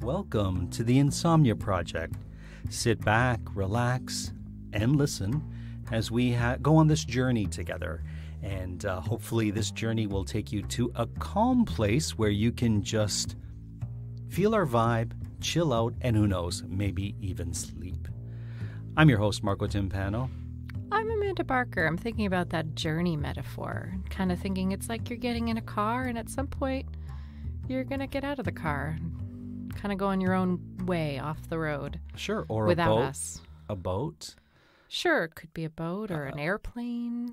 Welcome to the Insomnia Project. Sit back, relax, and listen as we go on this journey together. And hopefully this journey will take you to a calm place where you can just feel our vibe, chill out, and who knows, maybe even sleep. I'm your host, Marco Timpano. I'm Amanda Barker. I'm thinking about that journey metaphor, kind of thinking it's like you're getting in a car and at some point you're going to get out of the car, kind of go on your own way off the road. Sure, or without a boat. Us. A boat? Sure, it could be a boat or an airplane.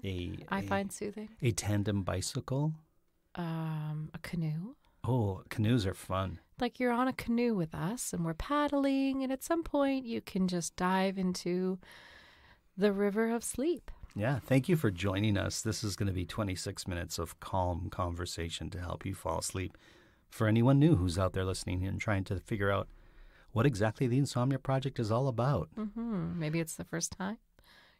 I find soothing. A tandem bicycle? A canoe. Oh, canoes are fun. Like you're on a canoe with us and we're paddling, and at some point you can just dive into the river of sleep. Yeah, thank you for joining us. This is going to be 26 minutes of calm conversation to help you fall asleep. For anyone new who's out there listening and trying to figure out what exactly the Insomnia Project is all about. Maybe it's the first time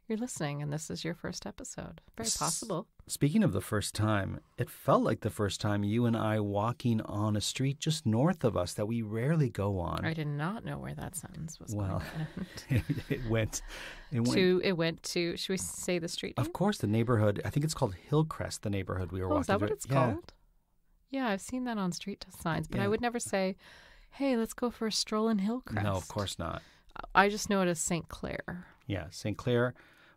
you're listening and this is your first episode. Very possible. Speaking of the first time, it felt like the first time you and I walking on a street just north of us that we rarely go on. I did not know where that sentence was going. It went to, should we say the street name? Of course, the neighborhood. I think it's called Hillcrest, the neighborhood we were walking through. Is that what it's called? Yeah, I've seen that on street signs, but I would never say, hey, let's go for a stroll in Hillcrest. No, of course not. I just know it as St. Clair. Yeah, St. Clair.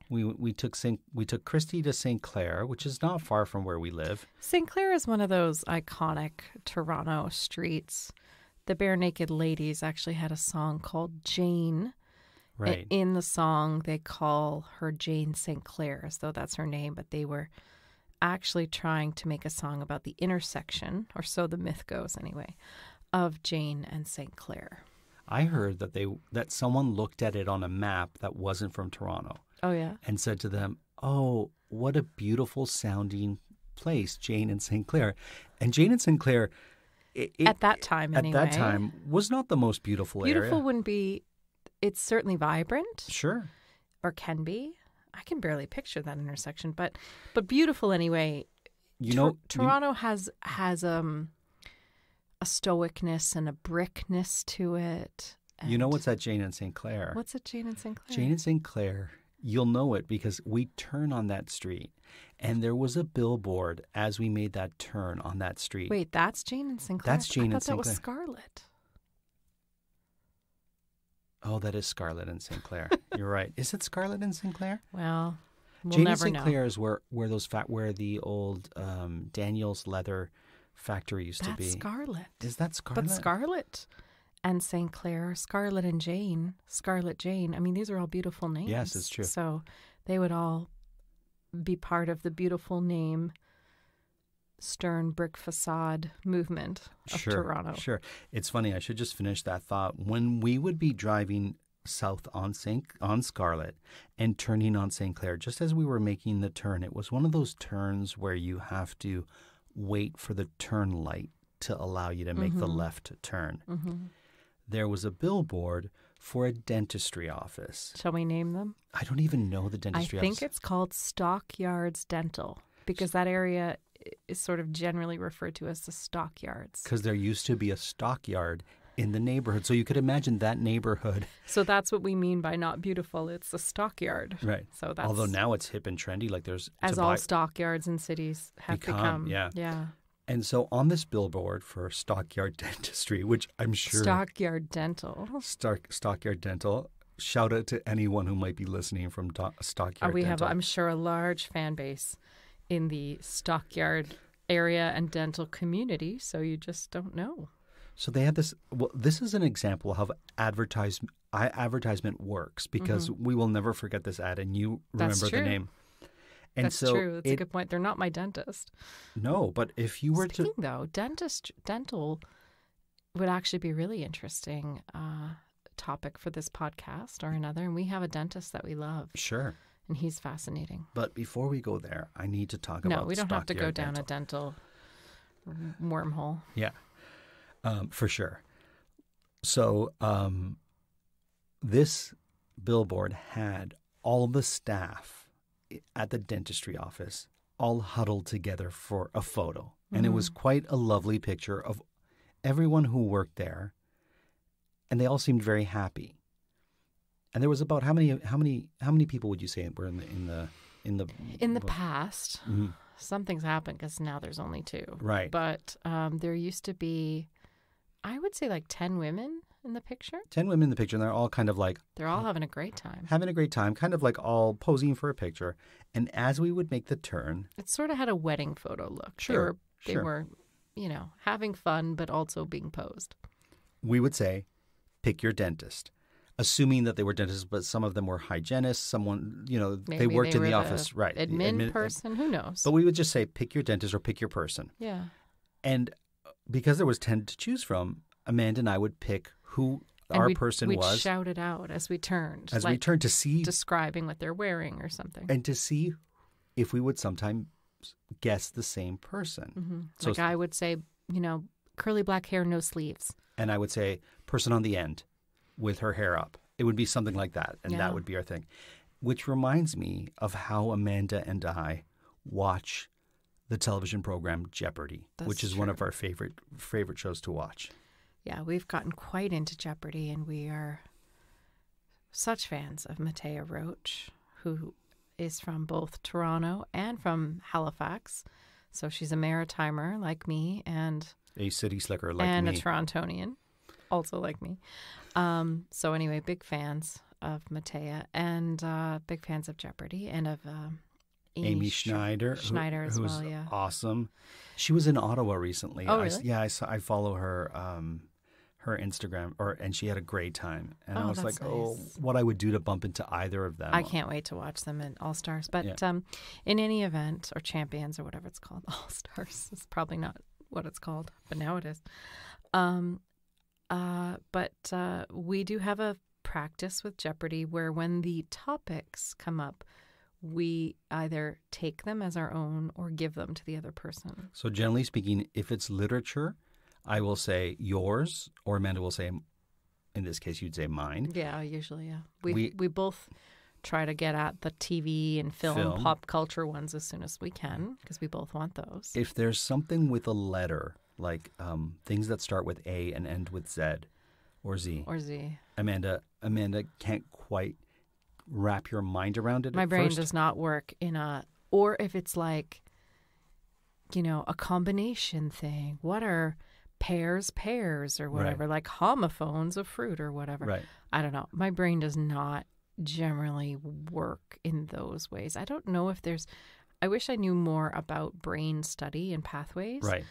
We took Christy to St. Clair, which is not far from where we live. St. Clair is one of those iconic Toronto streets. The Bare Naked Ladies actually had a song called Jane. Right. In the song, they call her Jane St. Clair, as though that's her name, but they were actually trying to make a song about the intersection, or so the myth goes anyway, of Jane and St. Clair. I heard that someone looked at it on a map that wasn't from Toronto. Oh, yeah. And said to them, oh, what a beautiful sounding place, Jane and St. Clair. And Jane and St. Clair, at that time was not the most beautiful area. Beautiful wouldn't be, it's certainly vibrant. Sure. Or can be. I can barely picture that intersection, but beautiful anyway. Toronto has a stoicness and a brickness to it. You know what's at Jane and St. Clair? What's at Jane and St. Clair? Jane and St. Clair, you'll know it because we turn on that street, and there was a billboard as we made that turn on that street. Wait, that's Jane and St. Clair? That's Jane and St. Clair. I thought that was Scarlet. Oh, that is Scarlet and St. Clair. You're right. Is it Scarlet and St. Clair? Well, Jane never and St. know. Clair is where the old Daniel's leather factory used to be. That's Scarlet. Is that Scarlet? But Scarlet and St. Clair, Scarlet and Jane, Scarlet Jane. I mean, these are all beautiful names. Yes, it's true. So they would all be part of the beautiful name, stern brick facade movement of Toronto. Sure. It's funny. I should just finish that thought. When we would be driving south on Scarlet and turning on St. Clair, just as we were making the turn, it was one of those turns where you have to wait for the turn light to allow you to make the left turn. Mm-hmm. There was a billboard for a dentistry office. Shall we name them? I don't even know the dentistry office. I think it's called Stockyards Dental, because that area is sort of generally referred to as the stockyards. Because there used to be a stockyard in the neighborhood. So you could imagine that neighborhood. So that's what we mean by not beautiful. It's a stockyard. Right. So that's, although now it's hip and trendy. Like there's as all stockyards in cities have become. Yeah. And so on this billboard for Stockyard Dentistry, which I'm sure... Stockyard Dental. Stockyard Dental. Shout out to anyone who might be listening from Stockyard we Dental. Have, I'm sure, a large fan base in the Stockyard area and dental community, so you just don't know. So they had this... Well, this is an example of how advertisement works, because we will never forget this ad, and you remember the name. And that's true. That's a good point. They're not my dentist. No, but if you were Speaking though, dental would actually be a really interesting topic for this podcast or another. And we have a dentist that we love. Sure. And he's fascinating. But before we go there, I need to talk about No, we don't have to go down a dental wormhole. Yeah, for sure. So this billboard had all the staff at the dentistry office all huddled together for a photo. And it was quite a lovely picture of everyone who worked there and they all seemed very happy. And there was about how many people would you say were in the past? Mhm. Something's happened because now there's only 2. Right. But there used to be, I would say, like 10 women in the picture. 10 women in the picture, and they're all kind of like They're all having a great time. kind of like all posing for a picture. And as we would make the turn, It sort of had a wedding photo look. Sure, They were, having fun, but also being posed. we would say, pick your dentist. Assuming that they were dentists, but some of them were hygienists. Someone, Maybe they worked in were the office, right? Admin person, who knows? But we would just say, pick your dentist or pick your person. Yeah. And because there was 10 to choose from, Amanda and I would pick who our person we'd was. Shout it out as we turned. As we turned to see. Describing what they're wearing or something. And to see if we would sometimes guess the same person. Mm-hmm. So, like I would say, curly black hair, no sleeves. And I would say, person on the end with her hair up. It would be something like that. And Yeah. that would be our thing. Which reminds me of how Amanda and I watch the television program Jeopardy, which is one of our favorite shows to watch. Yeah, we've gotten quite into Jeopardy, and we are such fans of Mattea Roach, who is from both Toronto and from Halifax. So she's a Maritimer like me, and A city slicker like and me. a Torontonian, also like me. So anyway, big fans of Mattea, and big fans of Jeopardy, and of Amy Schneider. Schneider as who's well, yeah. Awesome. She was in Ottawa recently. Oh, really? I follow her her Instagram, and she had a great time. And I was like, that's nice. what I would do to bump into either of them. I can't wait to watch them in All Stars. But in any event, or Champions, or whatever it's called, All Stars is probably not what it's called, but now it is. But we do have a practice with Jeopardy where when the topics come up, we either take them as our own or give them to the other person. So generally speaking, if it's literature, I will say yours, or Amanda will say, in this case, you'd say mine. Yeah, usually, yeah. We both try to get at the TV and film, pop culture ones as soon as we can because we both want those. If there's something with a letter, like things that start with A and end with Z or Z. Or Z. Amanda can't quite wrap your mind around it. My brain first. does not work or if it's like, a combination thing. What are pairs or whatever, Right. like homophones of fruit or whatever. Right. I don't know. My brain does not generally work in those ways. I don't know if I wish I knew more about brain study and pathways. Right.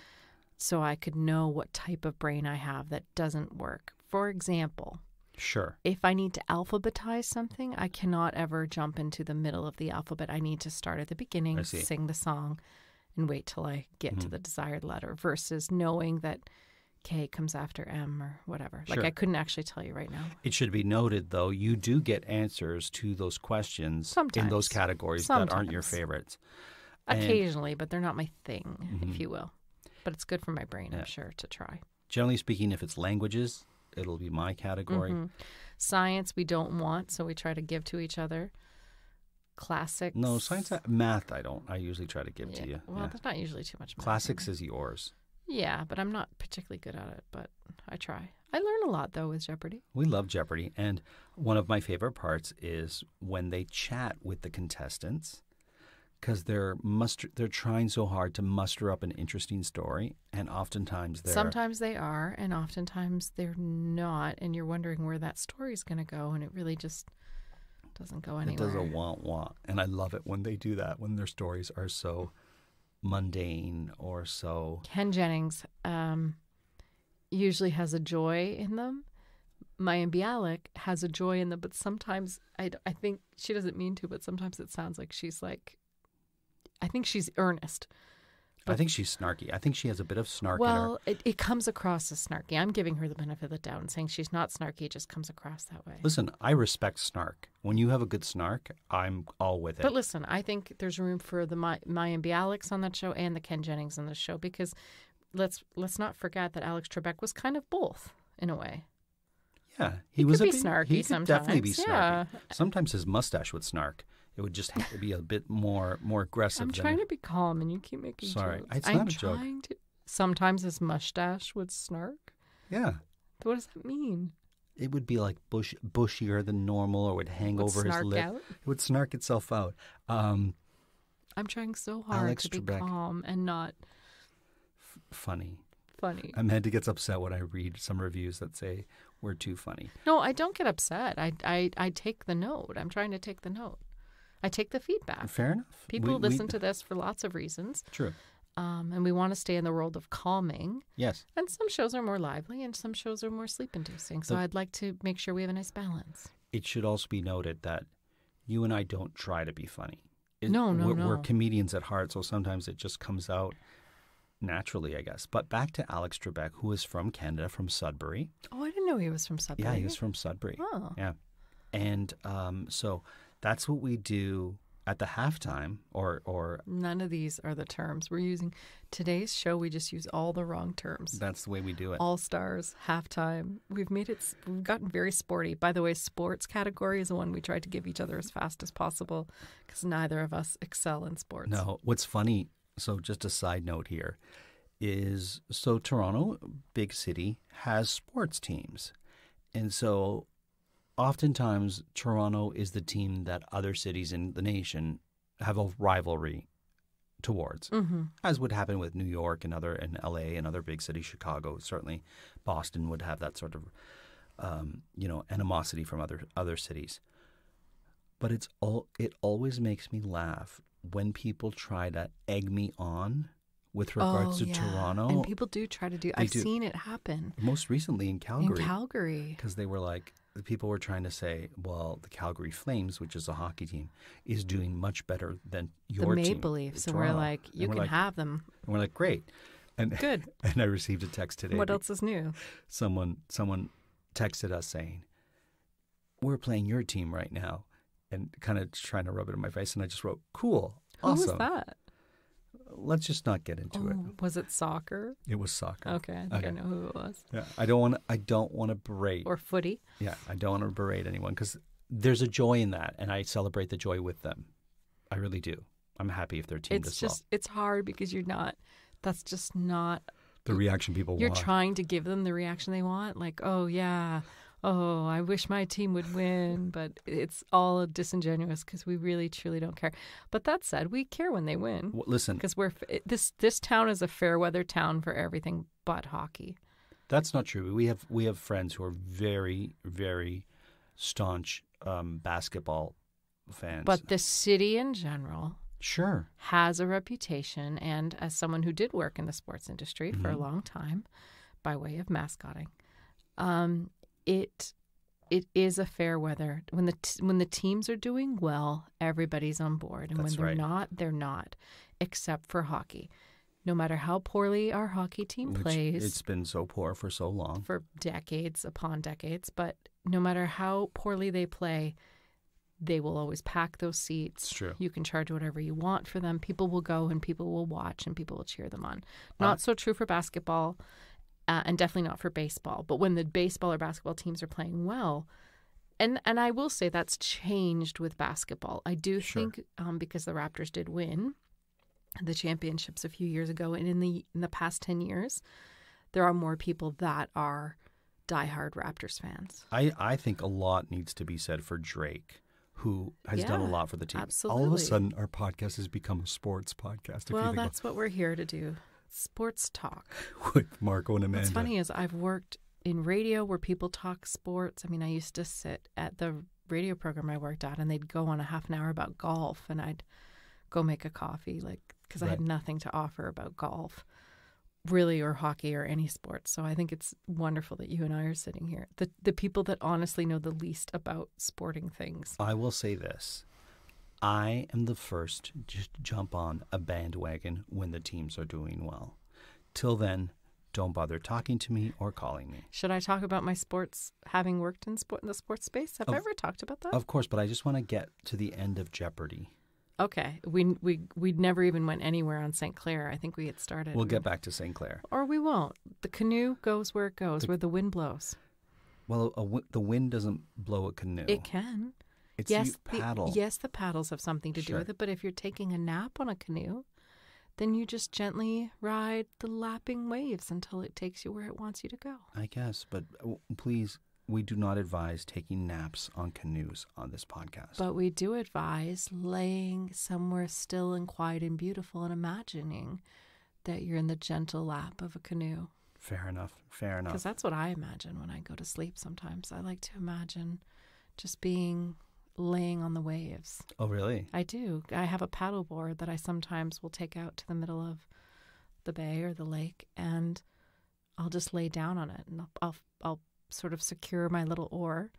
So I could know what type of brain I have that doesn't work. For example, Sure. if I need to alphabetize something, I cannot ever jump into the middle of the alphabet. I need to start at the beginning, I see. sing the song, and wait till I get to the desired letter versus knowing that K comes after M or whatever. Like Sure. I couldn't actually tell you right now. It should be noted, though, you do get answers to those questions in those Sometimes. categories that aren't your Sometimes. favorites. Occasionally, but they're not my thing, if you will. But it's good for my brain, I'm sure, to try. Generally speaking, if it's languages, it'll be my category. Science we don't want, so we try to give to each other. Classics. No, science, math, I don't. I usually try to give to you. Well, there's not usually too much math. Classics is yours. Yeah, but I'm not particularly good at it, but I try. I learn a lot, though, with Jeopardy. We love Jeopardy. And one of my favorite parts is when they chat with the contestants because they're trying so hard to muster up an interesting story. And oftentimes Sometimes they are, and oftentimes they're not. And you're wondering where that story's going to go, and it really just doesn't go anywhere. It does a want. And I love it when they do that, when their stories are so mundane or so... Ken Jennings usually has a joy in them. Maya Bialik has a joy in them, but sometimes I think she doesn't mean to, but sometimes it sounds like she's like, I think she's earnest. I think she's snarky. I think she has a bit of snark Well, in her. it comes across as snarky. I'm giving her the benefit of the doubt and saying she's not snarky. It just comes across that way. Listen, I respect snark. When you have a good snark, I'm all with it. But listen, I think there's room for the Maya Bialik's on that show and the Ken Jennings on the show because let's not forget that Alex Trebek was kind of both in a way. Yeah, He was could a be bit- snarky He could definitely be sometimes, snarky. yeah. Sometimes his mustache would snark. It would just have to be a bit more aggressive. I'm than trying to be calm, and you keep making Sorry, jokes. it's I'm not a joke. trying to. Sometimes his mustache would snark. Yeah, What does that mean? it would be like bushier than normal, or would hang over his lip. Out? It would snark itself out. I'm trying so hard Alex to be Trebek. calm and not Funny. funny. Gets upset when I read some reviews that say we're too funny. No, I don't get upset. I take the note. I'm trying to take the note. I take the feedback. Fair enough. People listen to this for lots of reasons. True. And we want to stay in the world of calming. Yes. And some shows are more lively and some shows are more sleep-inducing. So I'd like to make sure we have a nice balance. It should also be noted that you and I don't try to be funny. No. We're comedians at heart, so sometimes it just comes out naturally, I guess. But back to Alex Trebek, who is from Canada, from Sudbury. Oh, I didn't know he was from Sudbury. Yeah, he was from Sudbury. Oh. Yeah. And so that's what we do at the halftime, or none of these are the terms we're using. Today's show, we just use all the wrong terms. That's the way we do it. All stars, halftime. We've gotten very sporty. By the way, sports category is the one we tried to give each other as fast as possible because neither of us excel in sports. No, what's funny, so just a side note here, is so Toronto, big city, has sports teams. And so oftentimes Toronto is the team that other cities in the nation have a rivalry towards, as would happen with New York and LA and other big cities, Chicago, certainly Boston would have that sort of, animosity from other cities. But it always makes me laugh when people try to egg me on with regards to Toronto. And people do try to do. I've seen it happen. Most recently in Calgary. In Calgary. Because they were like, the people were trying to say, well, the Calgary Flames, which is a hockey team, is doing much better than your team. The Maple Leafs. And Toronto. we're like, you can have them. And we're like, great. And, good. And I received a text today. What else is new? Someone texted us saying, we're playing your team right now. And kind of trying to rub it in my face. And I just wrote, cool. Awesome. Who was that? Let's just not get into it. Was it soccer? It was soccer. Okay, I think I know who it was. Yeah, I don't want to berate. Or footy. Yeah, I don't want to berate anyone because there's a joy in that, and I celebrate the joy with them. I really do. I'm happy if their team does well. It's hard because you're not. That's just not the reaction people want. You're trying to give them the reaction they want, like, oh yeah. Oh, I wish my team would win, but it's all disingenuous because we really, truly don't care. But that said, we care when they win. Well, listen, because this town is a fair weather town for everything but hockey. That's not true. We have friends who are very, very staunch basketball fans. But the city in general, sure, has a reputation. And as someone who did work in the sports industry for a long time, by way of mascotting, It is a fair weather. When the teams are doing well, everybody's on board, and when they're not, they're not. Except for hockey, no matter how poorly our hockey team plays, it's been so poor for so long, for decades upon decades. But no matter how poorly they play, they will always pack those seats. It's true. You can charge whatever you want for them. People will go and people will watch and people will cheer them on. Not so true for basketball. And definitely not for baseball. But when the baseball or basketball teams are playing well, and I will say that's changed with basketball. I do think because the Raptors did win the championships a few years ago, and in the past 10 years, there are more people that are diehard Raptors fans. I think a lot needs to be said for Drake, who has done a lot for the team. Absolutely. All of a sudden, our podcast has become a sports podcast. Well, that's what we're here to do. Sports talk. With Marco and Amanda. What's funny is I've worked in radio where people talk sports. I mean, I used to sit at the radio program I worked at, and they'd go on a half an hour about golf, and I'd go make a coffee, because I had nothing to offer about golf, really, or hockey or any sport. So I think it's wonderful that you and I are sitting here. The people that honestly know the least about sporting things. I will say this. I am the first to jump on a bandwagon when the teams are doing well. Till then, don't bother talking to me or calling me. Should I talk about my sports, having worked in the sports space? Have I ever talked about that? Of course, but I just want to get to the end of Jeopardy. Okay. We never even went anywhere on St. Clair. I think we had started. We'll get back to St. Clair. Or we won't. The canoe goes where it goes, where the wind blows. Well, the wind doesn't blow a canoe. It can. It's you paddle. Yes, the paddles have something to do with it, but if you're taking a nap on a canoe, then you just gently ride the lapping waves until it takes you where it wants you to go. I guess, but please, we do not advise taking naps on canoes on this podcast. But we do advise laying somewhere still and quiet and beautiful and imagining that you're in the gentle lap of a canoe. Fair enough. Fair enough. Because that's what I imagine when I go to sleep sometimes. I like to imagine just laying on the waves. Oh, really? I do. I have a paddleboard that I sometimes will take out to the middle of the bay or the lake, and I'll just lay down on it, and I'll sort of secure my little oar,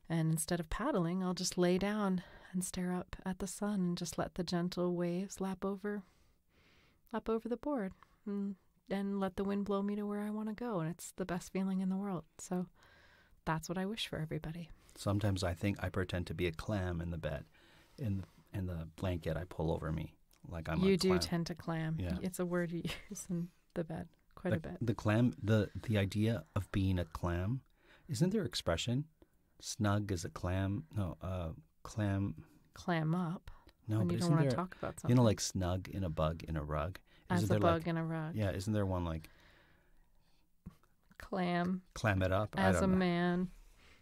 and instead of paddling, I'll just lay down and stare up at the sun and just let the gentle waves lap over the board, and let the wind blow me to where I want to go, and it's the best feeling in the world. So that's what I wish for everybody. Sometimes I think I pretend to be a clam in the bed, in the blanket I pull over me, like I'm a clam. You do tend to clam. Yeah. It's a word you use in the bed quite a bit. The clam, the idea of being a clam, isn't there expression? Snug as a clam. No, clam. Clam up. No, when but you don't isn't want to there, talk about something. you know, like snug in a bug in a rug? As Isn't a there bug in a rug. Yeah, isn't there one like Clam. clam it up? As a man.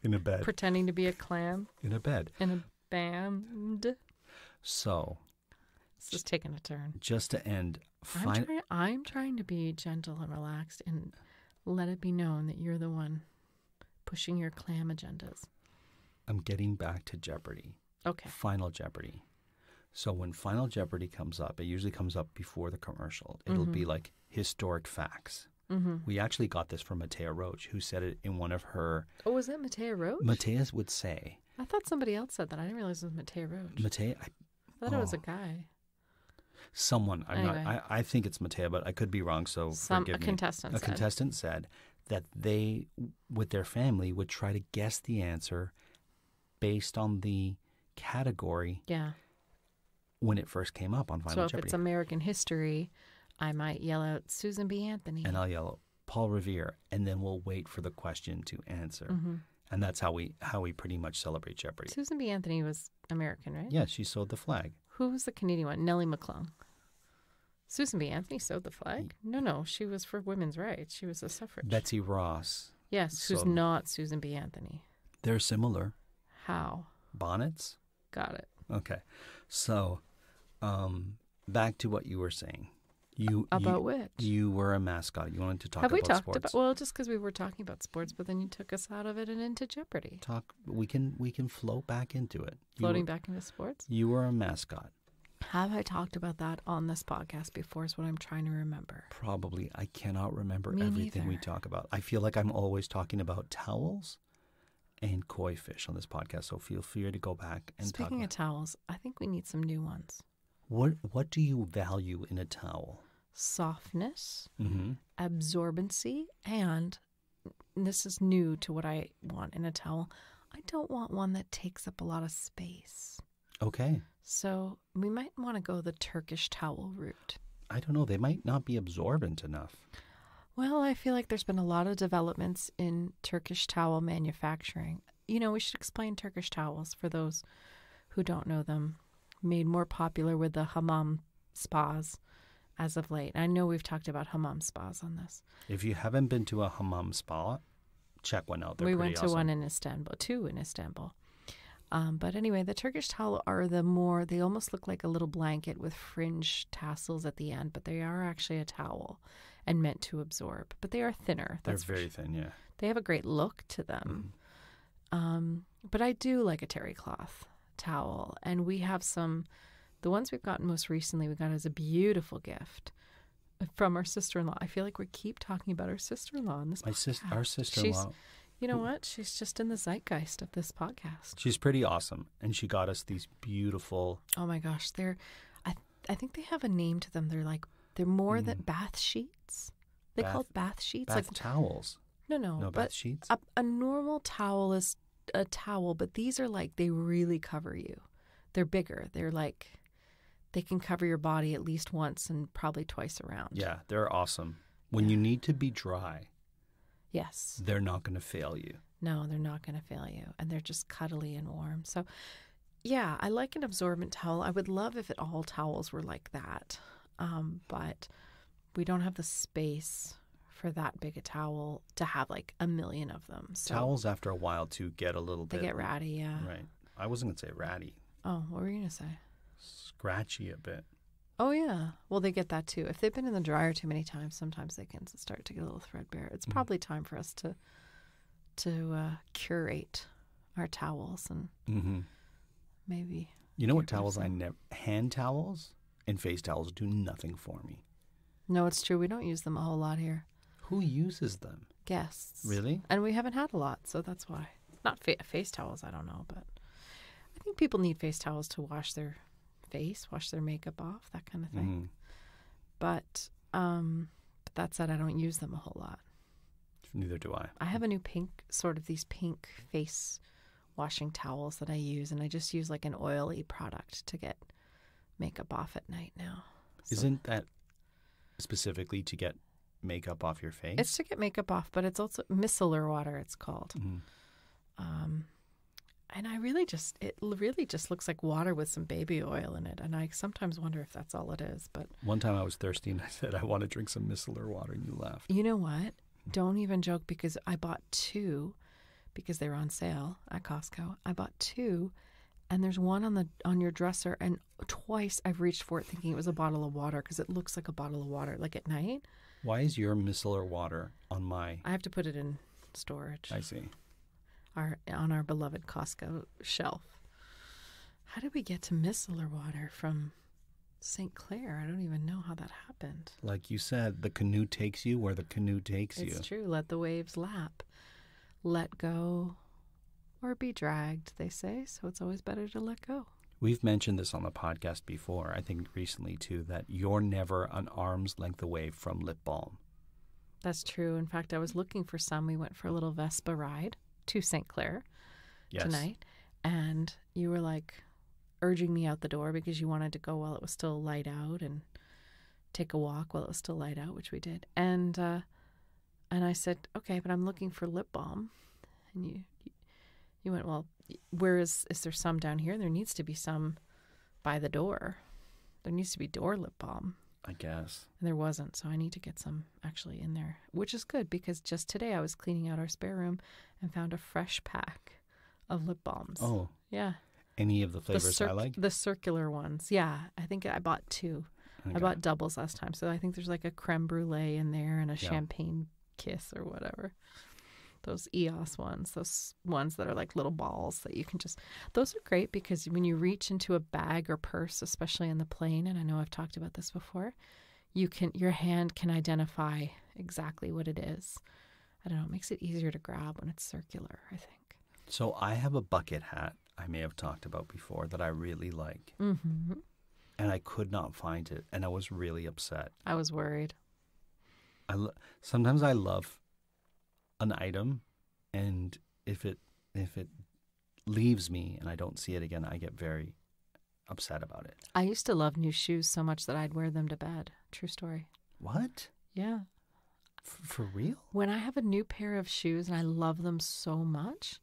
In a bed. Pretending to be a clam. In a bed. In a band. So. This is taking a turn. Just to end. I'm trying to be gentle and relaxed and let it be known that you're the one pushing your clam agendas. I'm getting back to Jeopardy. Okay. Final Jeopardy. So when Final Jeopardy comes up, it usually comes up before the commercial. It'll be like historic facts. Mm-hmm. We actually got this from Mattea Roach, who said it in one of her... Oh, was it Mattea Roach? Mattea would say... I thought somebody else said that. I didn't realize it was Mattea Roach. Mattea... I thought it was a guy. Someone. Anyway. I think it's Mattea, but I could be wrong, so forgive me. A contestant said that they, with their family, would try to guess the answer based on the category... Yeah. When it first came up on Final Jeopardy. So if it's American history, I might yell out Susan B. Anthony. And I'll yell out Paul Revere, and then we'll wait for the question to answer. Mm-hmm. And that's how we pretty much celebrate Jeopardy. Susan B. Anthony was American, right? Yeah, she sewed the flag. Who was the Canadian one? Nellie McClung. Susan B. Anthony sewed the flag? No, she was for women's rights. She was a suffrage. Betsy Ross. Yes, who's not Susan B. Anthony. They're similar. How? Bonnets? Got it. Okay. So... back to what you were saying. Which? You were a mascot. You wanted to talk about sports. Have we talked sports. about... Well, just because we were talking about sports, but then you took us out of it and into Jeopardy. We can float back into it. Floating back into sports? You were a mascot. Have I talked about that on this podcast before is what I'm trying to remember. Probably. I cannot remember Me everything neither. we talk about. I feel like I'm always talking about towels and koi fish on this podcast, so feel free to go back and talk about. Speaking of towels, I think we need some new ones. What do you value in a towel? Softness, absorbency, and this is new to what I want in a towel. I don't want one that takes up a lot of space. Okay. So we might want to go the Turkish towel route. I don't know. They might not be absorbent enough. Well, I feel like there's been a lot of developments in Turkish towel manufacturing. You know, we should explain Turkish towels for those who don't know them. Made more popular with the hammam spas as of late. I know we've talked about hammam spas on this. If you haven't been to a hammam spa, check one out. We went to one in Istanbul, two in Istanbul. But anyway, the Turkish towel are they almost look like a little blanket with fringe tassels at the end, but they are actually a towel and meant to absorb. But they are thinner. They're very thin, yeah. They have a great look to them. But I do like a terry cloth towel, and we have the ones we've gotten most recently we got as a beautiful gift from our sister-in-law. I feel like we keep talking about our sister-in-law in this podcast. Our sister-in-law, you know what, she's just in the zeitgeist of this podcast. She's pretty awesome, and she got us these beautiful, oh my gosh, I think they have a name to them. They're more than bath sheets. They call it bath sheets, bath towels. No, bath sheets. A normal towel is a towel, but these are they really cover you. They're bigger. They're they can cover your body at least once and probably twice around. Yeah, they're awesome. When you need to be dry, yes, they're not going to fail you. No, they're not going to fail you, and they're just cuddly and warm. So, yeah, I like an absorbent towel. I would love if all towels were like that, but we don't have the space for that big a towel to have like a million of them. So Towels after a while to get a little they bit. get ratty, yeah. Right. I wasn't going to say ratty. Oh, what were you going to say? Scratchy a bit. Oh, yeah. Well, they get that too. If they've been in the dryer too many times, sometimes they can start to get a little threadbare. It's probably time for us to curate our towels and maybe. You know what towels I never... Hand towels and face towels do nothing for me. No, it's true. We don't use them a whole lot here. Who uses them? Guests. Really? And we haven't had a lot, so that's why. Not face towels, I don't know, but I think people need face towels to wash their face, wash their makeup off, that kind of thing. But that said, I don't use them a whole lot. Neither do I. I have a new these pink face washing towels that I use, and I just use like an oily product to get makeup off at night now. So Isn't that specifically to get makeup off your face? it's to get makeup off, but it's also micellar water, it's called. And it really just looks like water with some baby oil in it. And I sometimes wonder if that's all it is. But one time I was thirsty and I said, I want to drink some micellar water, and you laughed. you know what? Don't even joke, because I bought 2 because they were on sale at Costco. I bought 2, and there's one on your dresser. And twice I've reached for it thinking it was a bottle of water, because it looks like a bottle of water, like at night. Why is your micellar water on my... I have to put it in storage. I see. On our beloved Costco shelf. How did we get to micellar water from St. Clair? I don't even know how that happened. Like you said, the canoe takes you where the canoe takes you. It's true. Let the waves lap. Let go or be dragged, they say. So it's always better to let go. We've mentioned this on the podcast before, I think recently too, that you're never an arm's length away from lip balm. That's true. In fact, I was looking for some. We went for a little Vespa ride to St. Clair tonight, and you were like urging me out the door because you wanted to go while it was still light out and take a walk while it was still light out, which we did. And I said, okay, but I'm looking for lip balm. And you went, well, where is there some down here? There needs to be some by the door. There needs to be door lip balm. I guess. And there wasn't, so I need to get some actually in there, which is good, because just today I was cleaning out our spare room and found a fresh pack of lip balms. Oh. Yeah. Any of the flavors I like? The circular ones. Yeah. I think I bought 2. Okay. I bought doubles last time, so I think there's like a creme brulee in there and a champagne kiss or whatever. Those EOS ones, those ones that are like little balls that you can just... Those are great because when you reach into a bag or purse, especially in the plane, and I know I've talked about this before, your hand can identify exactly what it is. I don't know, it makes it easier to grab when it's circular, I think. So I have a bucket hat I may have talked about before that I really like. Mm-hmm. And I could not find it, and I was really upset. I was worried. Sometimes I love an item, and if it leaves me and I don't see it again, I get very upset about it. I used to love new shoes so much that I'd wear them to bed. True story. What? Yeah. For real? When I have a new pair of shoes and I love them so much,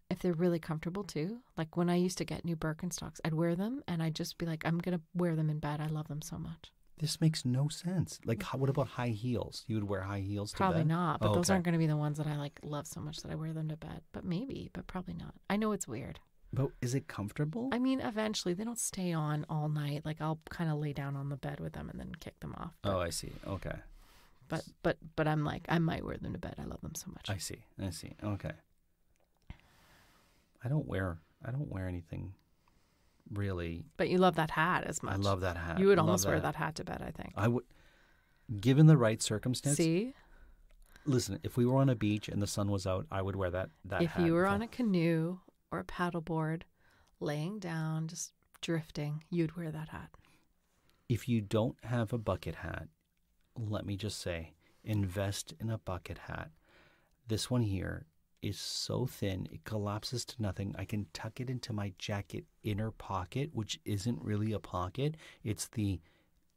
if they're really comfortable too, like when I used to get new Birkenstocks, I'd wear them and I'd just be like, I'm going to wear them in bed. I love them so much. This makes no sense. Like, what about high heels? You would wear high heels to bed? Probably not, but those aren't going to be the ones that I like love so much that I wear them to bed. But maybe, but probably not. I know it's weird. But is it comfortable? I mean, eventually they don't stay on all night. Like I'll kind of lay down on the bed with them and then kick them off. But, I see. Okay. But I'm like, I might wear them to bed. I love them so much. I see. Okay. I don't wear anything really. But you love that hat as much. I love that hat. You would almost wear that hat to bed, I think. I would, given the right circumstance. See? Listen, if we were on a beach and the sun was out, I would wear that hat. If you were on a canoe or a paddleboard, laying down, just drifting, you'd wear that hat. If you don't have a bucket hat, let me just say, invest in a bucket hat. This one here is so thin, it collapses to nothing. I can tuck it into my jacket inner pocket, which isn't really a pocket. It's the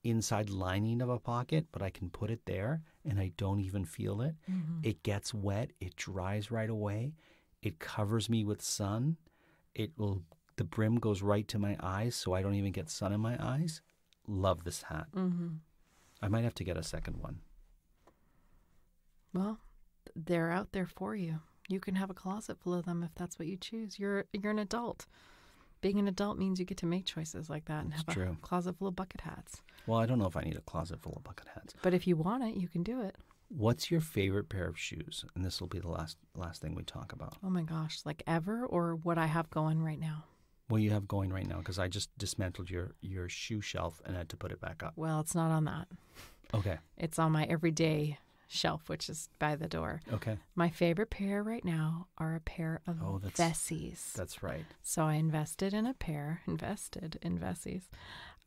inside lining of a pocket, but I can put it there and I don't even feel it. Mm-hmm. It gets wet. It dries right away. It covers me with sun. The brim goes right to my eyes, so I don't even get sun in my eyes. Love this hat. Mm-hmm. I might have to get a second one. Well, they're out there for you. You can have a closet full of them if that's what you choose. You're an adult. Being an adult means you get to make choices like that and have a closet full of bucket hats. Well, I don't know if I need a closet full of bucket hats. But if you want it, you can do it. What's your favorite pair of shoes? And this will be the last thing we talk about. Oh my gosh, like ever, or what I have going right now? What you have going right now, because I just dismantled your shoe shelf and had to put it back up. Well, it's not on that. Okay. It's on my everyday shelf, which is by the door. Okay. My favorite pair right now are a pair of Vessis. That's right. So I invested in Vessis.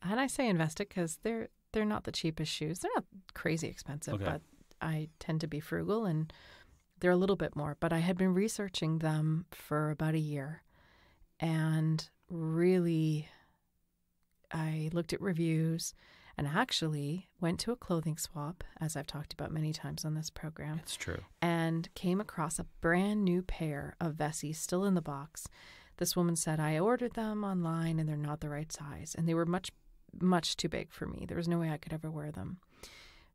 And I say invested because they're not the cheapest shoes. They're not crazy expensive, but I tend to be frugal and they're a little bit more. But I had been researching them for about a year. And really, I looked at reviews and actually went to a clothing swap, as I've talked about many times on this program. It's true. And came across a brand new pair of Vessi still in the box. This woman said, I ordered them online and they're not the right size. And they were much, much too big for me. There was no way I could ever wear them.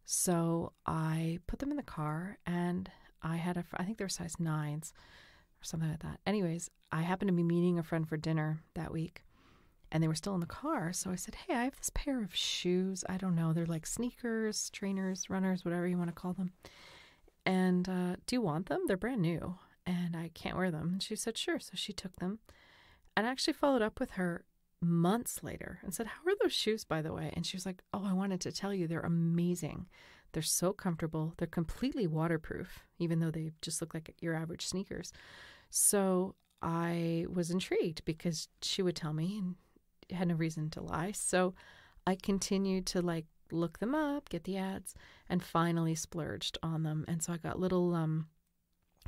So I put them in the car and I think they were size 9s. Or something like that. Anyways, I happened to be meeting a friend for dinner that week, and they were still in the car. So I said, hey, I have this pair of shoes. I don't know. They're like sneakers, trainers, runners, whatever you want to call them. And do you want them? They're brand new, and I can't wear them. And she said, sure. So she took them. And I actually followed up with her months later and said, how are those shoes, by the way? And she was like, oh, I wanted to tell you, they're amazing. They're so comfortable. They're completely waterproof, even though they just look like your average sneakers. So I was intrigued because she would tell me and had no reason to lie. So I continued to look them up, get the ads, and finally splurged on them. And so I got little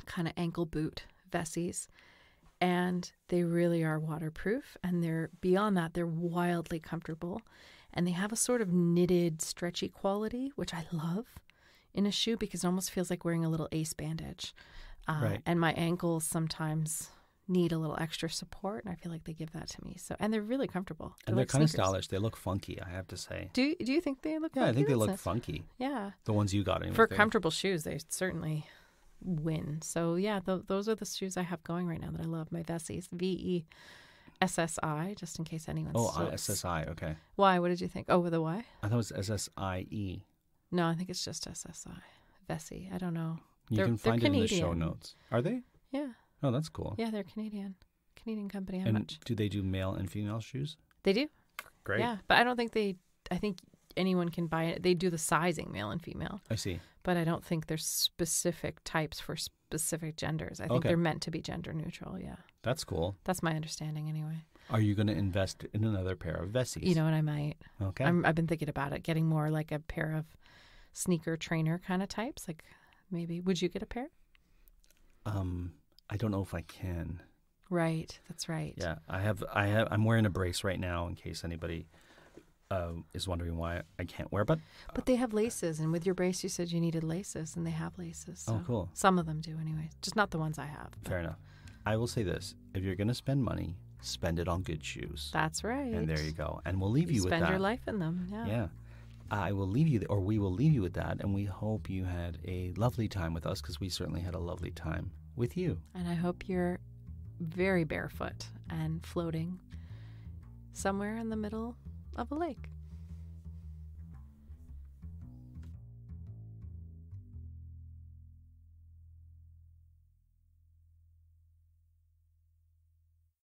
kind of ankle boot Vessis, and they really are waterproof. And they're beyond that, they're wildly comfortable. And they have a sort of knitted, stretchy quality, which I love in a shoe because it almost feels like wearing a little ace bandage. Right. And my ankles sometimes need a little extra support, and I feel like they give that to me. So, and they're really comfortable. And they're kind of stylish. They look funky, I have to say. Do you think they look funky? Yeah, I think they look funky. Yeah. The ones you got. For comfortable shoes, they certainly win. So, yeah, those are the shoes I have going right now that I love. My Vessis, VESSI, just in case anyone's... Oh, SSI, okay. Why? What did you think? Oh, with a Y? I thought it was SSIE. No, I think it's just SSI. Vessi. I don't know. You can find it in the show notes. Are they? Yeah. Oh, that's cool. Yeah, they're Canadian company. And do they do male and female shoes? They do. Great. Yeah, but I don't think I think anyone can buy it. They do the sizing, male and female. I see. But I don't think there's specific types for specific genders. I think they're meant to be gender neutral, yeah. That's cool. That's my understanding anyway. Are you going to invest in another pair of Vessis? You know what, I might. Okay. I've been thinking about it, getting more like a pair of sneaker trainer kind of types. Like maybe, would you get a pair? I don't know if I can. Right, that's right. Yeah, I'm wearing a brace right now in case anybody is wondering why I can't wear. But they have laces, and with your brace, you said you needed laces, and they have laces. So oh, cool. Some of them do, anyway. Just not the ones I have. But. Fair enough. I will say this: if you're going to spend money, spend it on good shoes. That's right. And there you go. And we'll leave you with that. Spend your life in them. Yeah. Yeah. I will leave you, or we will leave you with that, and we hope you had a lovely time with us because we certainly had a lovely time with you. And I hope you're very barefoot and floating somewhere in the middle of a lake.